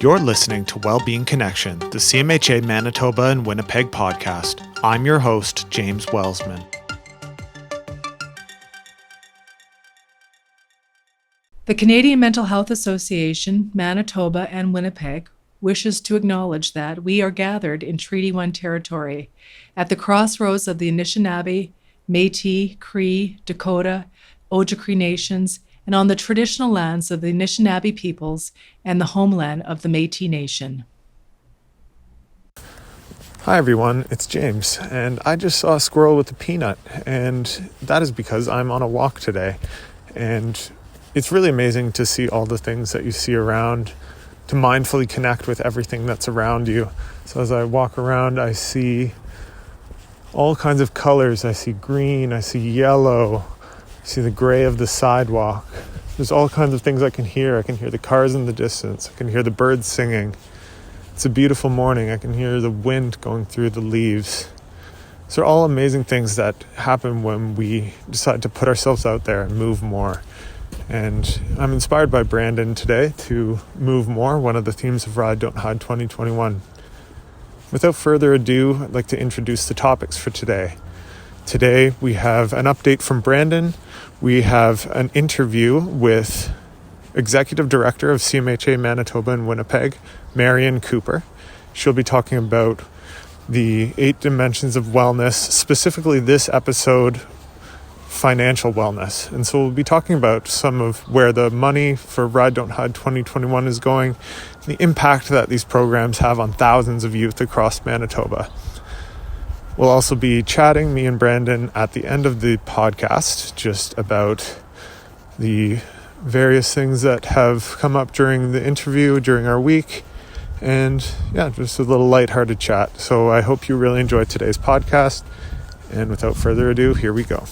You're listening to Wellbeing Connection, the CMHA Manitoba and Winnipeg podcast. I'm your host, James Wellsman. The Canadian Mental Health Association, Manitoba and Winnipeg wishes to acknowledge that we are gathered in Treaty 1 territory at the crossroads of the Anishinaabe, Métis, Cree, Dakota, Ojibwe nations, and on the traditional lands of the Anishinaabe peoples and the homeland of the Métis Nation. Hi everyone, it's James, and I just saw a squirrel with a peanut, and that is because I'm on a walk today. And it's really amazing to see all the things that you see around, to mindfully connect with everything that's around you. So as I walk around, I see all kinds of colors. I see green, I see yellow, I see the gray of the sidewalk. There's all kinds of things I can hear. I can hear the cars in the distance. I can hear the birds singing. It's a beautiful morning. I can hear the wind going through the leaves. These are all amazing things that happen when we decide to put ourselves out there and move more. And I'm inspired by Brandon today to move more, one of the themes of Ride, Don't Hide 2021. Without further ado, I'd like to introduce the topics for today. Today we have an update from Brandon. We have an interview with Executive Director of CMHA Manitoba and Winnipeg, Marion Cooper. She'll be talking about the 8 dimensions of wellness, specifically this episode, financial wellness. And so we'll be talking about some of where the money for Ride Don't Hide 2021 is going, the impact that these programs have on thousands of youth across Manitoba. We'll also be chatting, me and Brandon, at the end of the podcast, just about the various things that have come up during the interview, during our week, and yeah, just a little lighthearted chat. So I hope you really enjoyed today's podcast, and without further ado, here we go.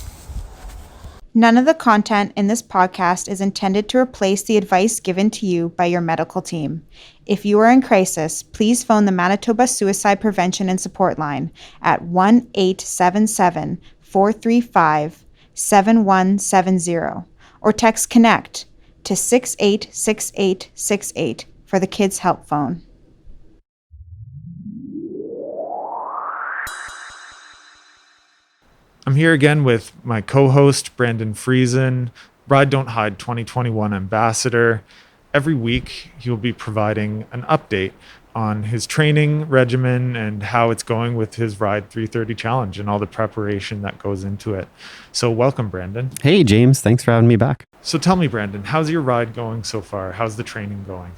None of the content in this podcast is intended to replace the advice given to you by your medical team. If you are in crisis, please phone the Manitoba Suicide Prevention and Support Line at 1-877-435-7170 or text CONNECT to 686868 for the Kids Help Phone. I'm here again with my co-host, Brandon Friesen, Ride Don't Hide 2021 ambassador. Every week, he'll be providing an update on his training regimen and how it's going with his Ride 330 challenge and all the preparation that goes into it. So welcome, Brandon. Hey, James. Thanks for having me back. So tell me, Brandon, how's your ride going so far? How's the training going?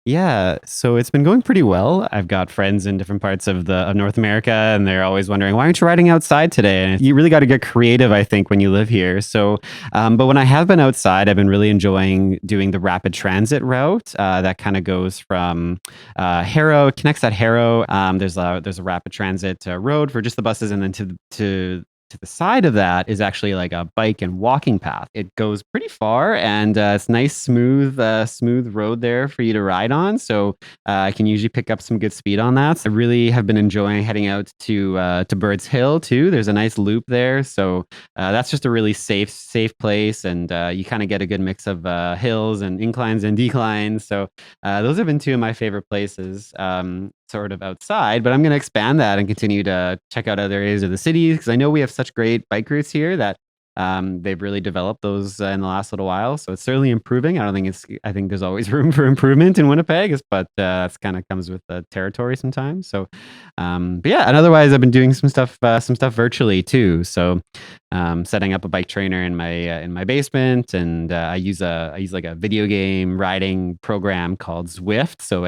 Yeah, so it's been going pretty well. I've got friends in different parts of North America, and they're always wondering, why aren't you riding outside today? And you really got to get creative, I think, when you live here. So, but when I have been outside, I've been really enjoying doing the rapid transit route that kind of goes from Harrow, connects at Harrow. There's a rapid transit road for just the buses, and then to the side of that is actually like a bike and walking path. It goes pretty far, and it's nice, smooth road there for you to ride on. So I can usually pick up some good speed on that. So I really have been enjoying heading out to Birds Hill too. There's a nice loop there, so that's just a really safe place, and you kind of get a good mix of hills and inclines and declines. So those have been two of my favorite places. Sort of outside, but I'm going to expand that and continue to check out other areas of the city, because I know we have such great bike routes here that they've really developed those in the last little while. So it's certainly improving. I think there's always room for improvement in Winnipeg, but that's kind of comes with the territory sometimes. So, but yeah, and otherwise I've been doing some stuff virtually too. So, setting up a bike trainer in my basement, and I use like a video game riding program called Zwift. So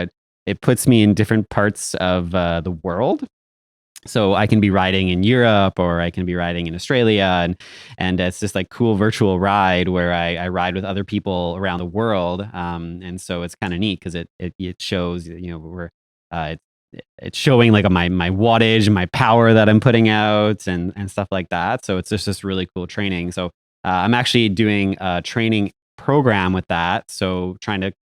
it puts me in different parts of the world. So I can be riding in Europe, or I can be riding in Australia, and it's just like cool virtual ride where I ride with other people around the world. And so it's kind of neat because it shows, it's showing like my wattage and my power that I'm putting out and stuff like that. So it's just this really cool training. So I'm actually doing a training program with that. So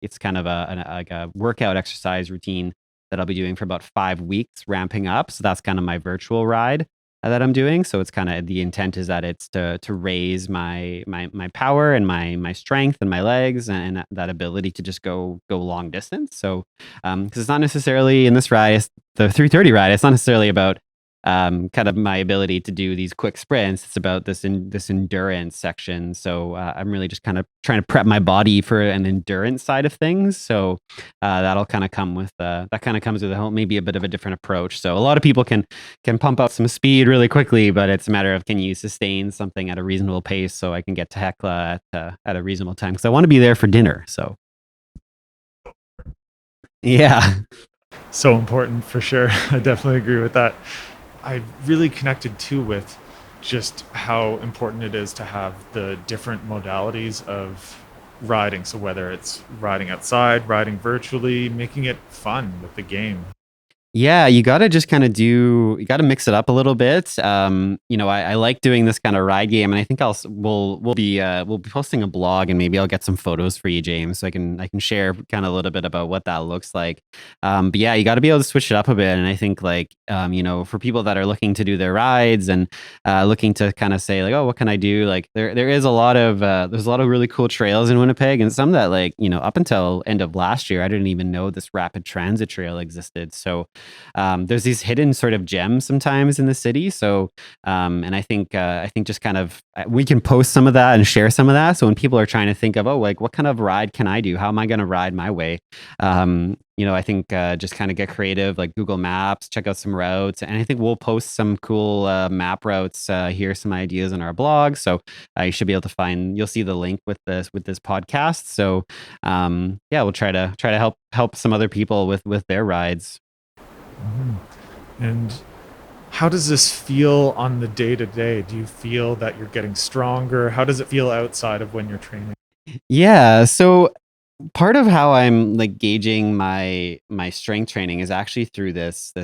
it's kind of like a workout exercise routine that I'll be doing for about 5 weeks, ramping up. So that's kind of my virtual ride. that I'm doing. So it's kind of the intent is that it's to raise my power and my strength and my legs and that ability to just go long distance. So because it's not necessarily in this ride, the 330 ride, it's not necessarily about kind of my ability to do these quick sprints. It's about this endurance section. So I'm really just kind of trying to prep my body for an endurance side of things. So that'll kind of come with that kind of comes with maybe a bit of a different approach. So a lot of people can pump up some speed really quickly, but it's a matter of can you sustain something at a reasonable pace so I can get to Hecla at a reasonable time because I want to be there for dinner. So yeah. So important for sure. I definitely agree with that. I really connected too with just how important it is to have the different modalities of riding. So whether it's riding outside, riding virtually, making it fun with the game. Yeah, you got to just kind of you got to mix it up a little bit. I like doing this kind of ride game, and I think we'll be posting a blog, and maybe I'll get some photos for you, James, so I can share kind of a little bit about what that looks like. But yeah, you got to be able to switch it up a bit, and I think for people that are looking to do their rides and looking to kind of say like, oh, what can I do? Like there is a lot of there's a lot of really cool trails in Winnipeg, and some that up until end of last year, I didn't even know this rapid transit trail existed. So there's these hidden sort of gems sometimes in the city. So, and I think just kind of we can post some of that and share some of that. So when people are trying to think of, what kind of ride can I do? How am I going to ride my way? I think just kind of get creative, like Google Maps, check out some routes, and I think we'll post some cool map routes here, some ideas on our blog. So you should be able to you'll see the link with this podcast. So we'll try to help some other people with their rides. And how does this feel on the day-to-day? Do you feel that you're getting stronger? How does it feel outside of when you're training? Yeah, so part of how I'm like gauging my strength training is actually through this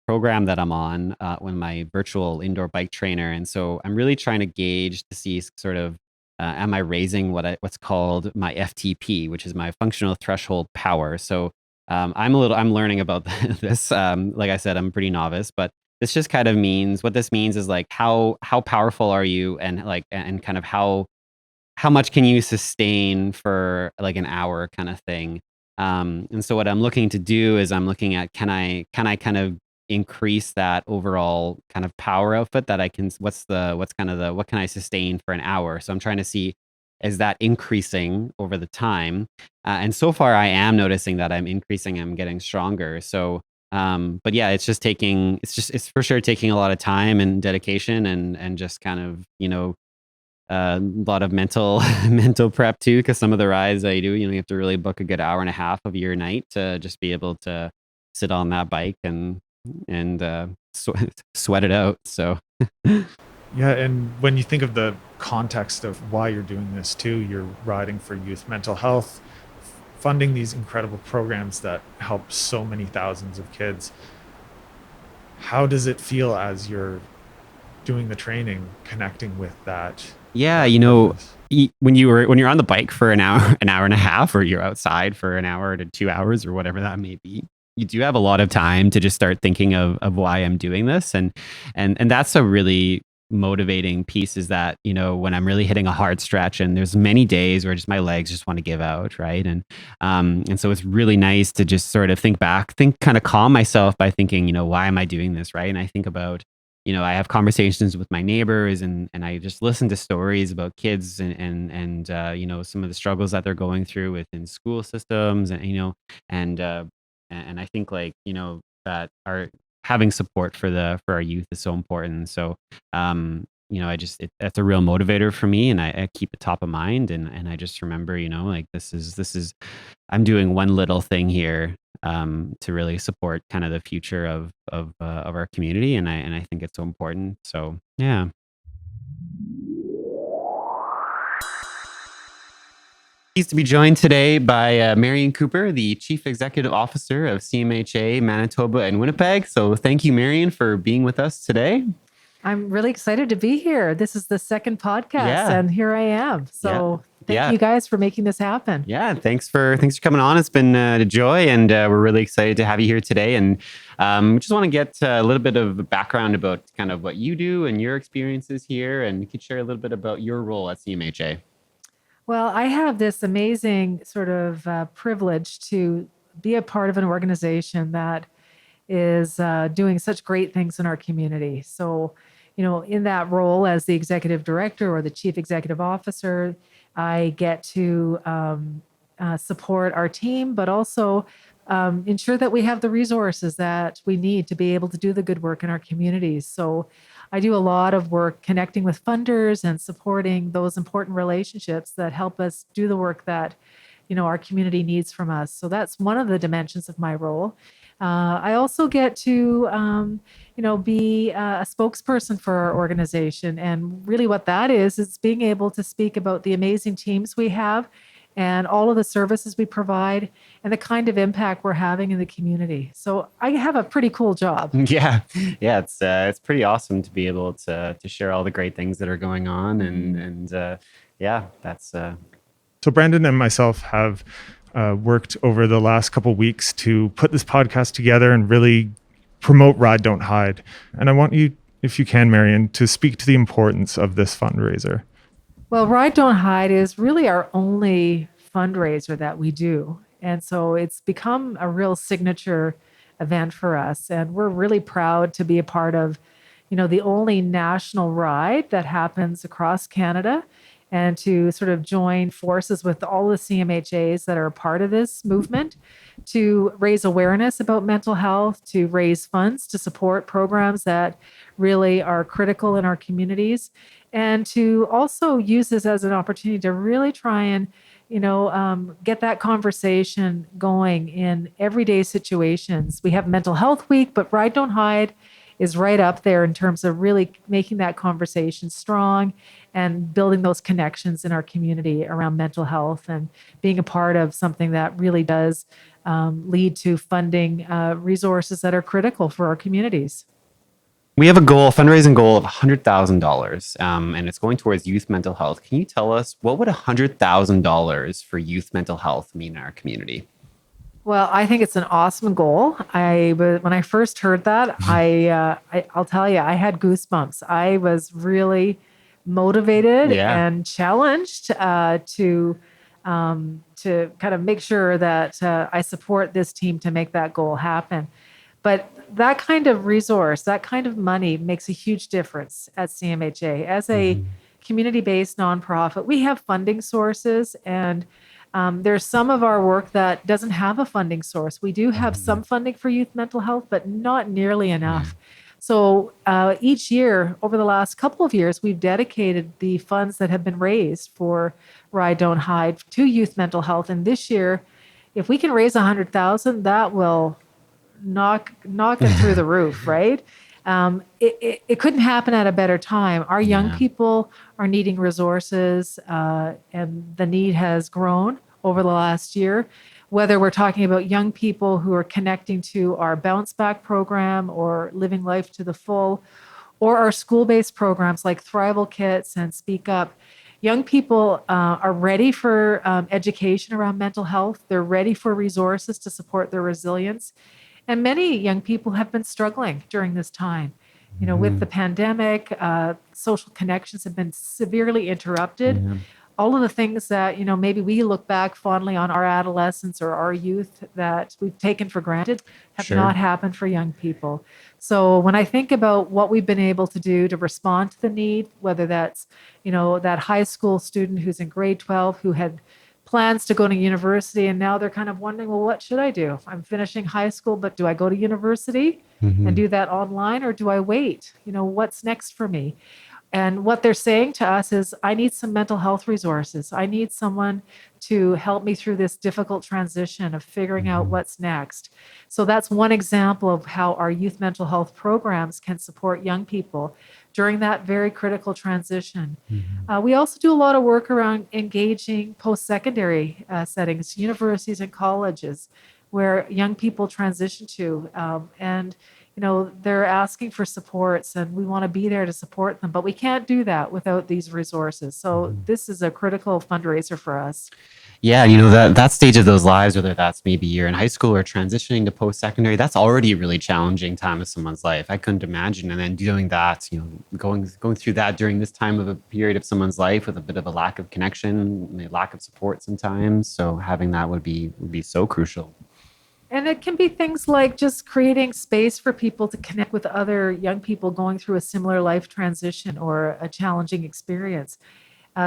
program that I'm on when my virtual indoor bike trainer, and so I'm really trying to gauge to see sort of am I raising what's called my FTP, which is my functional threshold power. So I'm learning about this. Like I said, I'm pretty novice, but this just kind of means what this means is like how powerful are you, and and kind of how much can you sustain for like an hour kind of thing. And so what I'm looking to do is I'm looking at can I kind of increase that overall kind of power output that I can what can I sustain for an hour. So I'm trying to see is that increasing over the time. And so far I am noticing that I'm increasing, I'm getting stronger. So but yeah, it's for sure taking a lot of time and dedication and just kind of a lot of mental prep too, because some of the rides I do, you have to really book a good hour and a half of your night to just be able to sit on that bike and sweat it out. So Yeah, and when you think of the context of why you're doing this too, you're riding for youth mental health, funding these incredible programs that help so many thousands of kids. How does it feel as you're doing the training, connecting with that? yeah, purpose? when you're on the bike for an hour and a half, or you're outside for an hour to 2 hours or whatever that may be, you do have a lot of time to just start thinking of why I'm doing this, and that's a really motivating piece, is that when I'm really hitting a hard stretch, and there's many days where just my legs just want to give out, right? And so it's really nice to just sort of kind of calm myself by thinking, why am I doing this, right? And I think about I have conversations with my neighbors, and I just listen to stories about kids and some of the struggles that they're going through within school systems, and I think that our having support for our youth is so important. So that's a real motivator for me, and I keep it top of mind, and I just remember this is I'm doing one little thing here to really support kind of the future of our community, and I think it's so important. So yeah. Pleased to be joined today by Marion Cooper, the Chief Executive Officer of CMHA Manitoba and Winnipeg. So thank you, Marion, for being with us today. I'm really excited to be here. This is the second podcast, Yeah. and here I am. So thank you guys for making this happen. Yeah, thanks for coming on. It's been a joy, and we're really excited to have you here today. And we just want to get a little bit of background about kind of what you do and your experiences here, and you could share a little bit about your role at CMHA. Well, I have this amazing sort of privilege to be a part of an organization that is doing such great things in our community. So, in that role as the executive director or the chief executive officer, I get to support our team, but also ensure that we have the resources that we need to be able to do the good work in our communities. So I do a lot of work connecting with funders and supporting those important relationships that help us do the work that our community needs from us. So that's one of the dimensions of my role. I also get to, be a spokesperson for our organization. And really what that is being able to speak about the amazing teams we have and all of the services we provide and the kind of impact we're having in the community. So I have a pretty cool job. Yeah. It's pretty awesome to be able to share all the great things that are going on. And that's... So Brandon and myself have worked over the last couple weeks to put this podcast together and really promote Ride, Don't Hide. And I want you, if you can, Marion, to speak to the importance of this fundraiser. Well, Ride, Don't Hide is really our only fundraiser that we do. And so it's become a real signature event for us. And we're really proud to be a part of, the only national ride that happens across Canada, and to sort of join forces with all the CMHAs that are a part of this movement to raise awareness about mental health, to raise funds to support programs that really are critical in our communities, and to also use this as an opportunity to really try and get that conversation going in everyday situations. We have Mental Health Week, but Ride, Don't Hide is right up there in terms of really making that conversation strong and building those connections in our community around mental health and being a part of something that really does lead to funding resources that are critical for our communities. We have a fundraising goal of $100,000, and it's going towards youth mental health. Can you tell us what would $100,000 for youth mental health mean in our community? Well, I think it's an awesome goal. When I first heard that, I'll tell you, I had goosebumps. I was really motivated and challenged to kind of make sure that I support this team to make that goal happen. But that kind of resource, that kind of money makes a huge difference at CMHA. As a community-based nonprofit, we have funding sources, and there's some of our work that doesn't have a funding source. We do have some funding for youth mental health, but not nearly enough. So each year, over the last couple of years, we've dedicated the funds that have been raised for Ride, Don't Hide to youth mental health. And this year, if we can raise $100,000, that will knock it through the roof, right? It couldn't happen at a better time. Our young people are needing resources, and the need has grown over the last year. Whether we're talking about young people who are connecting to our Bounce Back program or Living Life to the Full, or our school-based programs like Thrival Kits and Speak Up, young people are ready for education around mental health. They're ready for resources to support their resilience. And many young people have been struggling during this time. With the pandemic, social connections have been severely interrupted. All of the things that, maybe we look back fondly on our adolescence or our youth that we've taken for granted have not happened for young people. So when I think about what we've been able to do to respond to the need, whether that's, that high school student who's in grade 12 who had plans to go to university, and now they're kind of wondering, well, what should I do? I'm finishing high school, but do I go to university and do that online, or do I wait? What's next for me? And what they're saying to us is, I need some mental health resources. I need someone to help me through this difficult transition of figuring out what's next. So that's one example of how our youth mental health programs can support young people during that very critical transition. We also do a lot of work around engaging post-secondary settings, universities and colleges, where young people transition to. And they're asking for supports and we want to be there to support them, but we can't do that without these resources. So this is a critical fundraiser for us. Yeah, that stage of those lives, whether that's maybe you're in high school or transitioning to post-secondary, that's already a really challenging time of someone's life. I couldn't imagine. And then doing that, going through that during this time of a period of someone's life with a bit of a lack of connection, a lack of support sometimes. So having that would be so crucial. And it can be things like just creating space for people to connect with other young people going through a similar life transition or a challenging experience.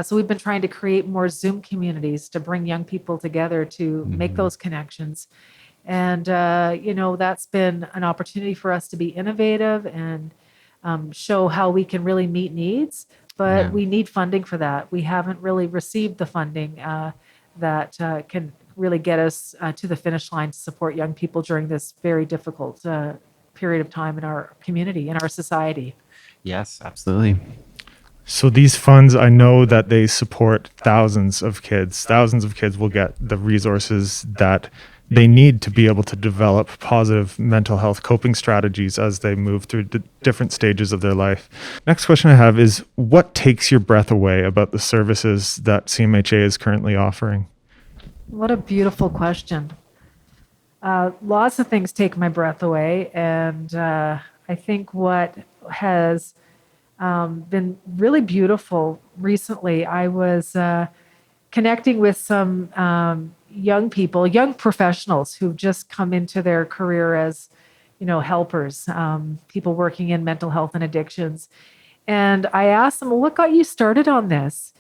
So we've been trying to create more Zoom communities to bring young people together to make those connections. And, that's been an opportunity for us to be innovative and show how we can really meet needs. But we need funding for that. We haven't really received the funding that can really get us to the finish line to support young people during this very difficult period of time in our community, in our society. Yes, absolutely. So these funds, I know that they support thousands of kids. Thousands of kids will get the resources that they need to be able to develop positive mental health coping strategies as they move through different stages of their life. Next question I have is, what takes your breath away about the services that CMHA is currently offering? What a beautiful question. Lots of things take my breath away. And I think what has been really beautiful recently, I was connecting with some young people, young professionals who've just come into their career as, helpers, people working in mental health and addictions. And I asked them, what got you started on this?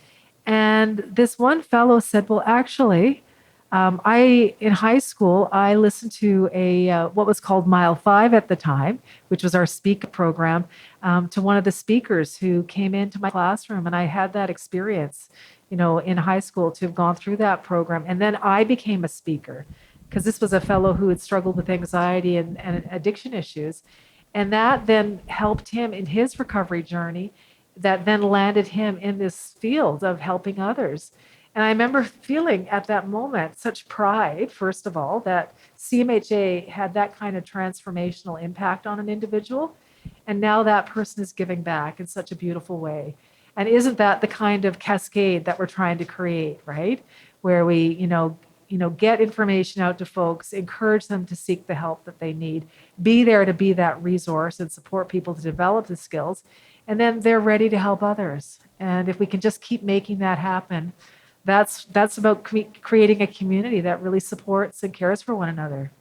And this one fellow said, well, actually, in high school, I listened to what was called Mile 5 at the time, which was our speaker program, to one of the speakers who came into my classroom. And I had that experience, in high school to have gone through that program. And then I became a speaker because this was a fellow who had struggled with anxiety and addiction issues. And that then helped him in his recovery journey, that then landed him in this field of helping others. And I remember feeling at that moment such pride, first of all, that CMHA had that kind of transformational impact on an individual. And now that person is giving back in such a beautiful way. And isn't that the kind of cascade that we're trying to create, right? Where we, get information out to folks, encourage them to seek the help that they need, be there to be that resource and support people to develop the skills. And then they're ready to help others. And if we can just keep making that happen, that's about creating a community that really supports and cares for one another.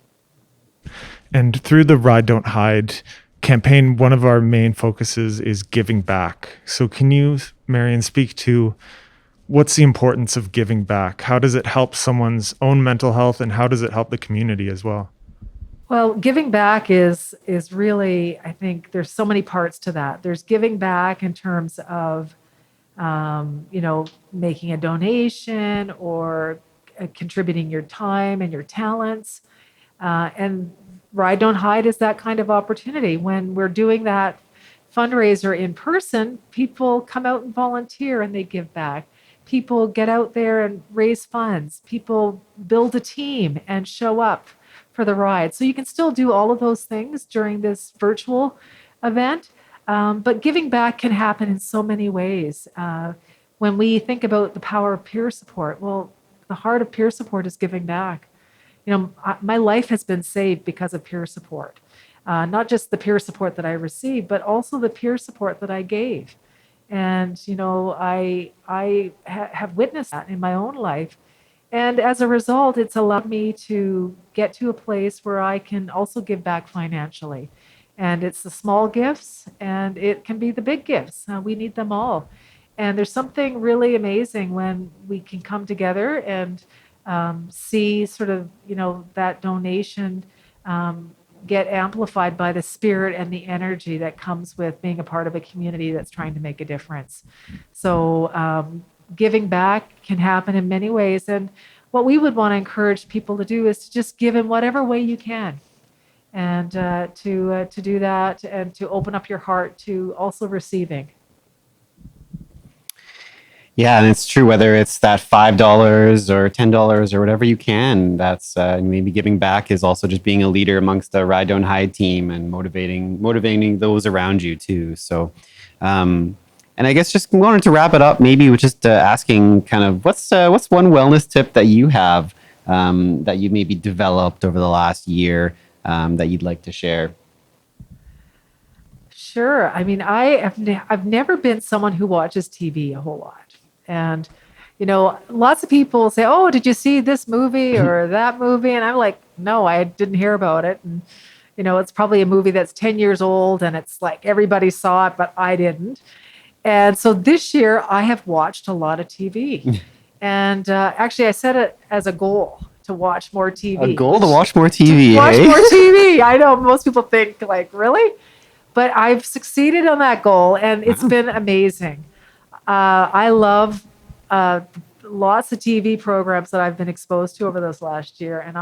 And through the Ride Don't Hide campaign, one of our main focuses is giving back. So can you, Marion, speak to what's the importance of giving back? How does it help someone's own mental health, and how does it help the community as well? Well, giving back is really, I think there's so many parts to that. There's giving back in terms of making a donation or contributing your time and your talents. And Ride Don't Hide is that kind of opportunity. When we're doing that fundraiser in person, people come out and volunteer and they give back. People get out there and raise funds. People build a team and show up for the ride. So you can still do all of those things during this virtual event. But giving back can happen in so many ways. When we think about the power of peer support, well, the heart of peer support is giving back. My life has been saved because of peer support. Not just the peer support that I received, but also the peer support that I gave. And, I have witnessed that in my own life. And as a result, it's allowed me to get to a place where I can also give back financially. And it's the small gifts and it can be the big gifts. We need them all. And there's something really amazing when we can come together and see sort of, that donation get amplified by the spirit and the energy that comes with being a part of a community that's trying to make a difference. So giving back can happen in many ways. And what we would want to encourage people to do is to just give in whatever way you can. And to do that and to open up your heart to also receiving. Yeah, and it's true. Whether it's that $5 or $10 or whatever you can, that's maybe giving back is also just being a leader amongst the Ride Don't Hide team and motivating those around you too. So, and I guess just wanted to wrap it up, maybe with just asking kind of what's one wellness tip that you have that you maybe developed over the last year that you'd like to share. Sure. I mean, I've never been someone who watches TV a whole lot. And, lots of people say, oh, did you see this movie or that movie? And I'm like, no, I didn't hear about it. And, it's probably a movie that's 10 years old and it's like everybody saw it, but I didn't. And so this year I have watched a lot of TV. And actually, I set it as a goal to watch more TV. A goal to watch more TV, Watch hey? more TV. I know most people think like, really? But I've succeeded on that goal and it's been amazing. I love lots of TV programs that I've been exposed to over this last year, and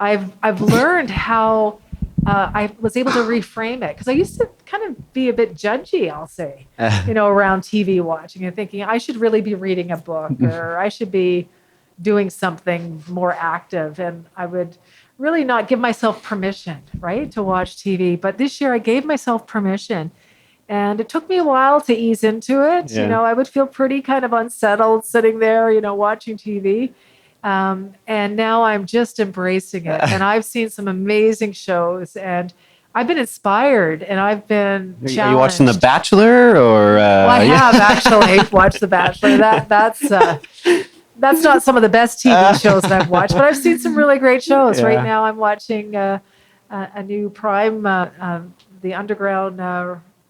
I've learned how I was able to reframe it because I used to kind of be a bit judgy, I'll say, around TV watching and thinking I should really be reading a book or I should be doing something more active, and I would really not give myself permission, right, to watch TV. But this year I gave myself permission. And it took me a while to ease into it. Yeah. I would feel pretty kind of unsettled sitting there, watching TV. And now I'm just embracing it. And I've seen some amazing shows and I've been inspired and I've been challenged. Are you watching The Bachelor or? Well, I have actually watched The Bachelor. That's not some of the best TV shows that I've watched, but I've seen some really great shows. Yeah. Right now I'm watching a new Prime, the Underground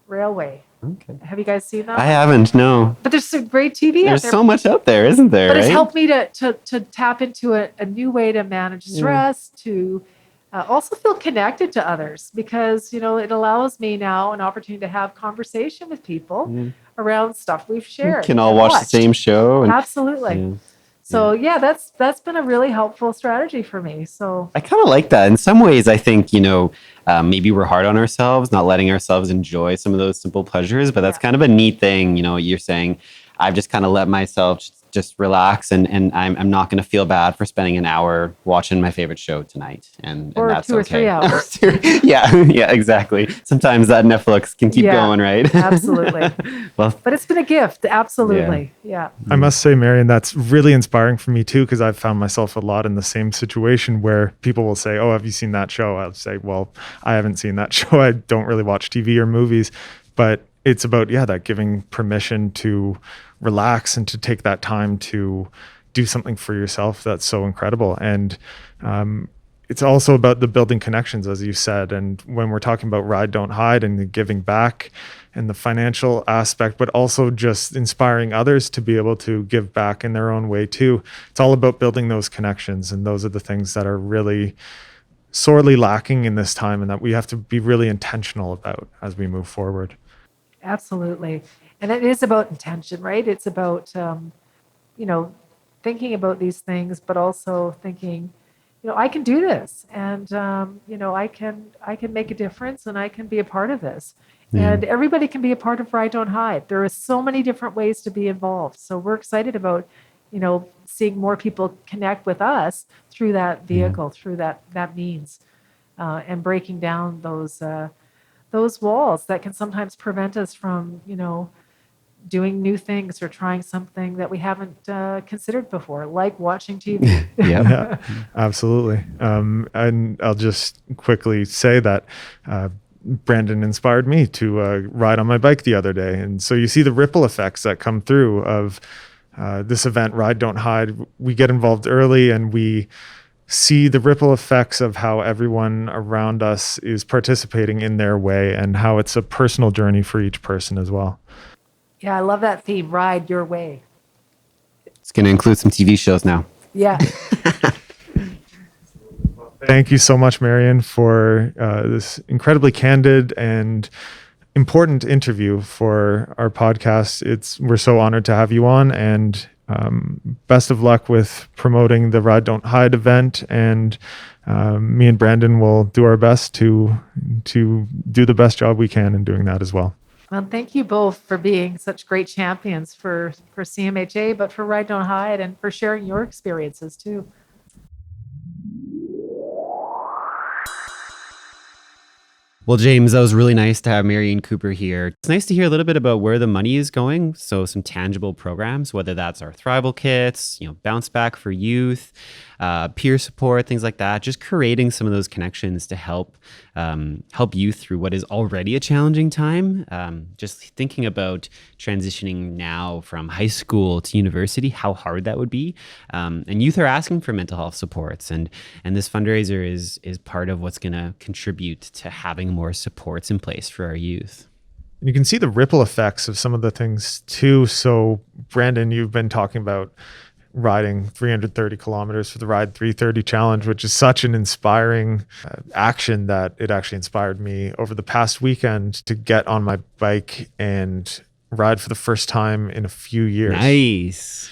Railway. Okay. Have you guys seen that? I haven't, no. But there's some great TV out There's there. so much out there, isn't there? But it's right? helped me to tap into a new way to manage stress, to also feel connected to others because, it allows me now an opportunity to have conversation with people around stuff we've shared. We can all and watch the watched. same show. And, Absolutely. Yeah. So that's been a really helpful strategy for me. So I kind of like that. In some ways, I think, maybe we're hard on ourselves, not letting ourselves enjoy some of those simple pleasures, but that's kind of a neat thing. You're saying, I've just kind of let myself just relax and I'm not going to feel bad for spending an hour watching my favorite show tonight. And that's 2 or 3 hours. yeah, exactly. Sometimes that Netflix can keep going, right? Absolutely. Well, but it's been a gift. Absolutely. Yeah. I must say, Marion, that's really inspiring for me too, because I've found myself a lot in the same situation where people will say, oh, have you seen that show? I'll say, well, I haven't seen that show. I don't really watch TV or movies, but it's about, that giving permission to relax and to take that time to do something for yourself. That's so incredible. And it's also about the building connections, as you said. And when we're talking about Ride Don't Hide and the giving back and the financial aspect, but also just inspiring others to be able to give back in their own way too. It's all about building those connections. And those are the things that are really sorely lacking in this time and that we have to be really intentional about as we move forward. Absolutely. And it is about intention, right? It's about, thinking about these things, but also thinking, I can do this and, I can make a difference and I can be a part of this. Yeah. And everybody can be a part of Ride Don't Hide. There are so many different ways to be involved. So we're excited about, seeing more people connect with us through that vehicle, through that means, and breaking down those walls that can sometimes prevent us from, doing new things or trying something that we haven't considered before, like watching TV. Yeah, absolutely. And I'll just quickly say that Brandon inspired me to ride on my bike the other day. And so you see the ripple effects that come through of this event, Ride Don't Hide. We get involved early and we see the ripple effects of how everyone around us is participating in their way and how it's a personal journey for each person as well. Yeah, I love that theme, Ride Your Way. It's going to include some TV shows now. Yeah. Thank you so much, Marion, for this incredibly candid and important interview for our podcast. We're so honored to have you on, and best of luck with promoting the Ride Don't Hide event. And me and Brandon will do our best to do the best job we can in doing that as well. Well, thank you both for being such great champions for CMHA, but for Ride Don't Hide and for sharing your experiences too. Well, James, that was really nice to have Marion Cooper here. It's nice to hear a little bit about where the money is going. So some tangible programs, whether that's our Thrival kits, bounce back for youth, peer support, things like that. Just creating some of those connections to help youth through what is already a challenging time. Just thinking about transitioning now from high school to university, how hard that would be. And youth are asking for mental health supports, and this fundraiser is part of what's going to contribute to having more supports in place for our youth. You can see the ripple effects of some of the things too. So, Brandon, you've been talking about riding 330 kilometers for the Ride 330 Challenge, which is such an inspiring action that it actually inspired me over the past weekend to get on my bike and ride for the first time in a few years. Nice.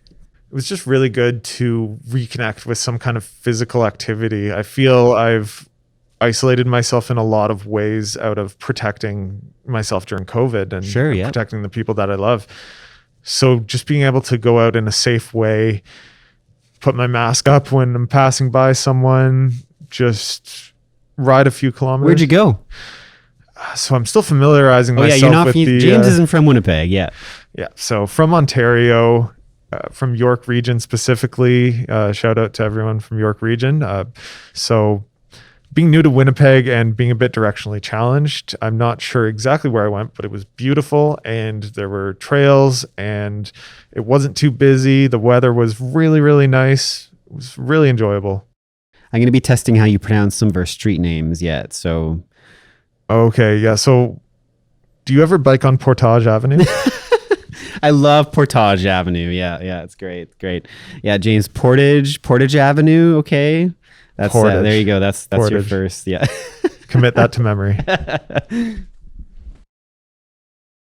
It was just really good to reconnect with some kind of physical activity. I feel I've isolated myself in a lot of ways out of protecting myself during COVID and protecting the people that I love. So just being able to go out in a safe way, put my mask up when I'm passing by someone, just ride a few kilometers. Where'd you go? So I'm still familiarizing myself with the... James isn't from Winnipeg, yeah. Yeah, so from Ontario, from York Region specifically. Shout out to everyone from York Region. So being new to Winnipeg and being a bit directionally challenged, I'm not sure exactly where I went, but it was beautiful and there were trails and it wasn't too busy. The weather was really, really nice. It was really enjoyable. I'm going to be testing how you pronounce some of our street names yet. So, okay, yeah. So do you ever bike on Portage Avenue? I love Portage Avenue. Yeah, it's great. Yeah, James, Portage Avenue. Okay. That's there you go. That's your first. Yeah. Commit that to memory.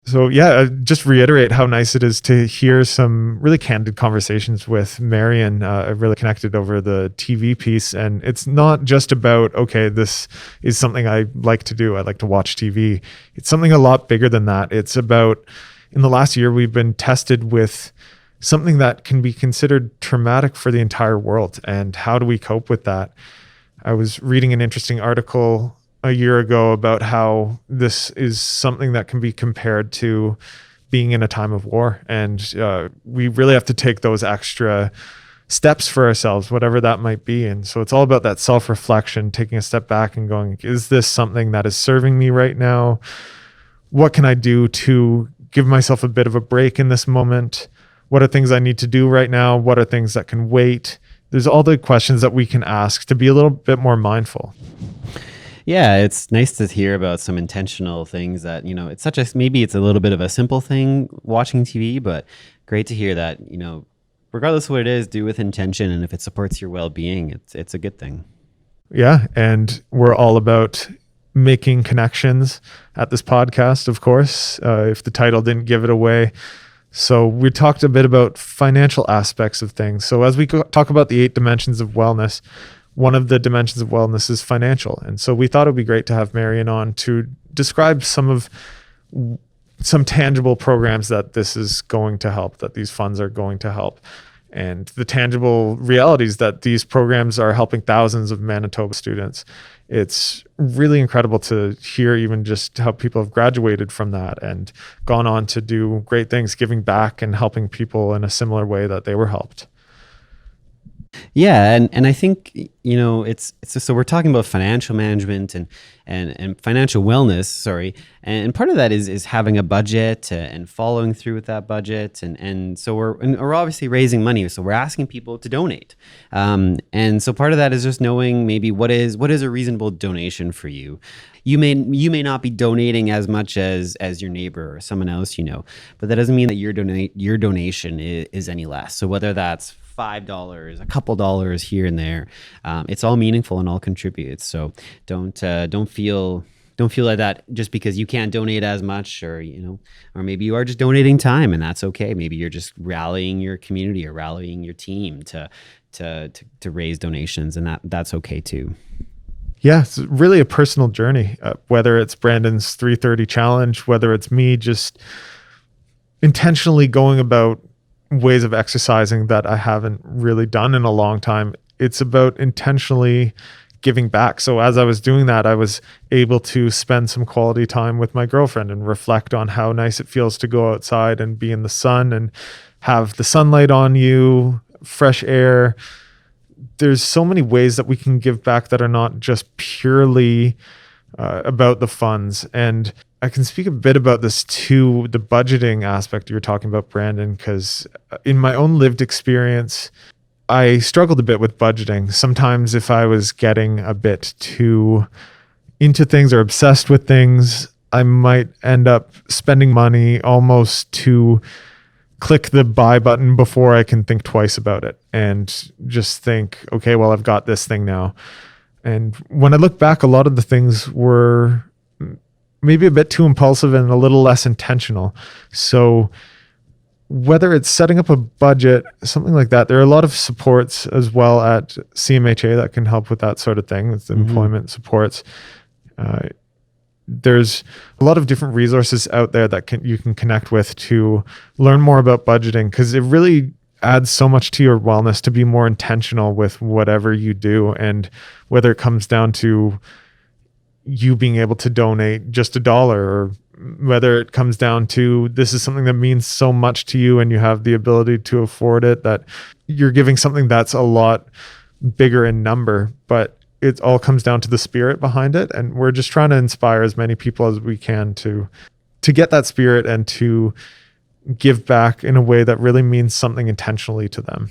So yeah, just reiterate how nice it is to hear some really candid conversations with Marion. I really connected over the TV piece, and it's not just about, okay, this is something I like to do. I like to watch TV. It's something a lot bigger than that. It's about, in the last year, we've been tested with something that can be considered traumatic for the entire world. And how do we cope with that? I was reading an interesting article a year ago about how this is something that can be compared to being in a time of war. And we really have to take those extra steps for ourselves, whatever that might be. And so it's all about that self-reflection, taking a step back and going, is this something that is serving me right now? What can I do to give myself a bit of a break in this moment? What are things I need to do right now? What are things that can wait? There's all the questions that we can ask to be a little bit more mindful. Yeah, it's nice to hear about some intentional things that, maybe it's a little bit of a simple thing watching TV, but great to hear that, regardless of what it is, do with intention. And if it supports your well-being, it's a good thing. Yeah. And we're all about making connections at this podcast, of course, if the title didn't give it away. So we talked a bit about financial aspects of things. So as we talk about the 8 dimensions of wellness, one of the dimensions of wellness is financial. And so we thought it would be great to have Marion on to describe some tangible programs that this is going to help, that these funds are going to help, and the tangible realities that these programs are helping thousands of Manitoba students. It's really incredible to hear even just how people have graduated from that and gone on to do great things, giving back and helping people in a similar way that they were helped. Yeah, and I think it's so we're talking about financial management and financial wellness. Sorry, and part of that is having a budget and following through with that budget, and so we're obviously raising money. So we're asking people to donate, and so part of that is just knowing maybe what is a reasonable donation for you. You may not be donating as much as your neighbor or someone else, but that doesn't mean that your donation is any less. So whether that's $5, a couple dollars here and there, it's all meaningful and all contributes. So don't feel like that just because you can't donate as much, or maybe you are just donating time, and that's okay. Maybe you're just rallying your community or rallying your team to raise donations, and that's okay too. Yeah, it's really a personal journey, whether it's Brandon's 330 challenge, whether it's me just intentionally going about ways of exercising that I haven't really done in a long time. It's about intentionally giving back. So as I was doing that, I was able to spend some quality time with my girlfriend and reflect on how nice it feels to go outside and be in the sun and have the sunlight on you, fresh air. There's so many ways that we can give back that are not just purely about the funds. And I can speak a bit about this too, the budgeting aspect you were talking about, Brandon, because in my own lived experience, I struggled a bit with budgeting. Sometimes if I was getting a bit too into things or obsessed with things, I might end up spending money almost to click the buy button before I can think twice about it and just think, okay, well, I've got this thing now. And when I look back, a lot of the things were maybe a bit too impulsive and a little less intentional. So whether it's setting up a budget, something like that, there are a lot of supports as well at CMHA that can help with that sort of thing. It's employment supports. There's a lot of different resources out there that you can connect with to learn more about budgeting, because it really adds so much to your wellness to be more intentional with whatever you do. And whether it comes down to you being able to donate just $1, or whether it comes down to this is something that means so much to you and you have the ability to afford it, that you're giving something that's a lot bigger in number, but it all comes down to the spirit behind it. And we're just trying to inspire as many people as we can to get that spirit and to give back in a way that really means something intentionally to them.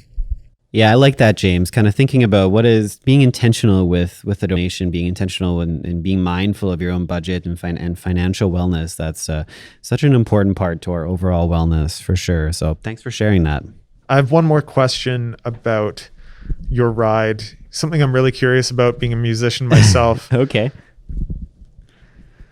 Yeah, I like that, James. Kind of thinking about what is being intentional with the donation, being intentional and being mindful of your own budget and financial wellness. That's such an important part to our overall wellness, for sure. So thanks for sharing that. I have one more question about your ride. Something I'm really curious about, being a musician myself. Okay.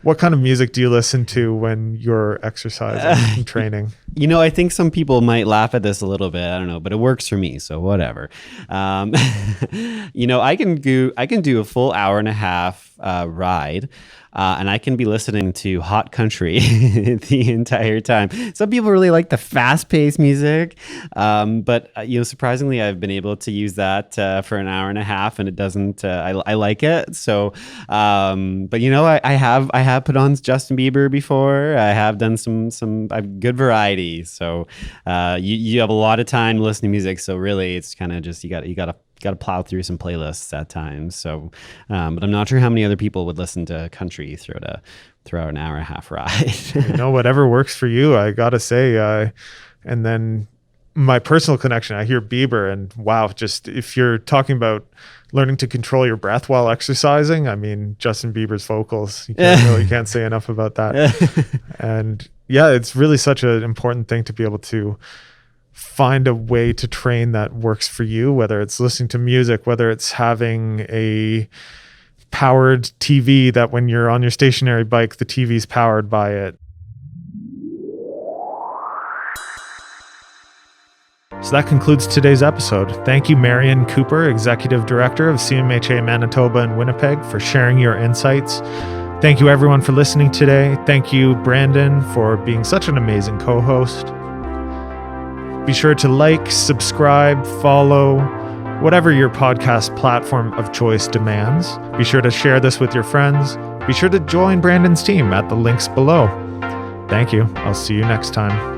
What kind of music do you listen to when you're exercising and training? You know, I think some people might laugh at this a little bit. I don't know, but it works for me, so whatever. You know, I can do a full hour and a half ride, and I can be listening to hot country the entire time. Some people really like the fast-paced music, but you know, surprisingly, I've been able to use that for an hour and a half, and it doesn't. I like it. So, but you know, I have put on Justin Bieber before. I have done some good variety. So, you have a lot of time to listen to music. So really, it's kind of just you got to plow through some playlists at times. So, but I'm not sure how many other people would listen to country throughout an hour and a half ride. You know, whatever works for you, I gotta say. And then my personal connection, I hear Bieber, and wow, just if you're talking about learning to control your breath while exercising, I mean, Justin Bieber's vocals, you can't say enough about that. And yeah, it's really such an important thing to be able to find a way to train that works for you, whether it's listening to music, whether it's having a powered TV that when you're on your stationary bike, the TV's powered by it. So that concludes today's episode. Thank you, Marion Cooper, Executive Director of CMHA Manitoba and Winnipeg, for sharing your insights. Thank you, everyone, for listening today. Thank you, Brandon, for being such an amazing co-host. Be sure to like, subscribe, follow, whatever your podcast platform of choice demands. Be sure to share this with your friends. Be sure to join Brandon's team at the links below. Thank you. I'll see you next time.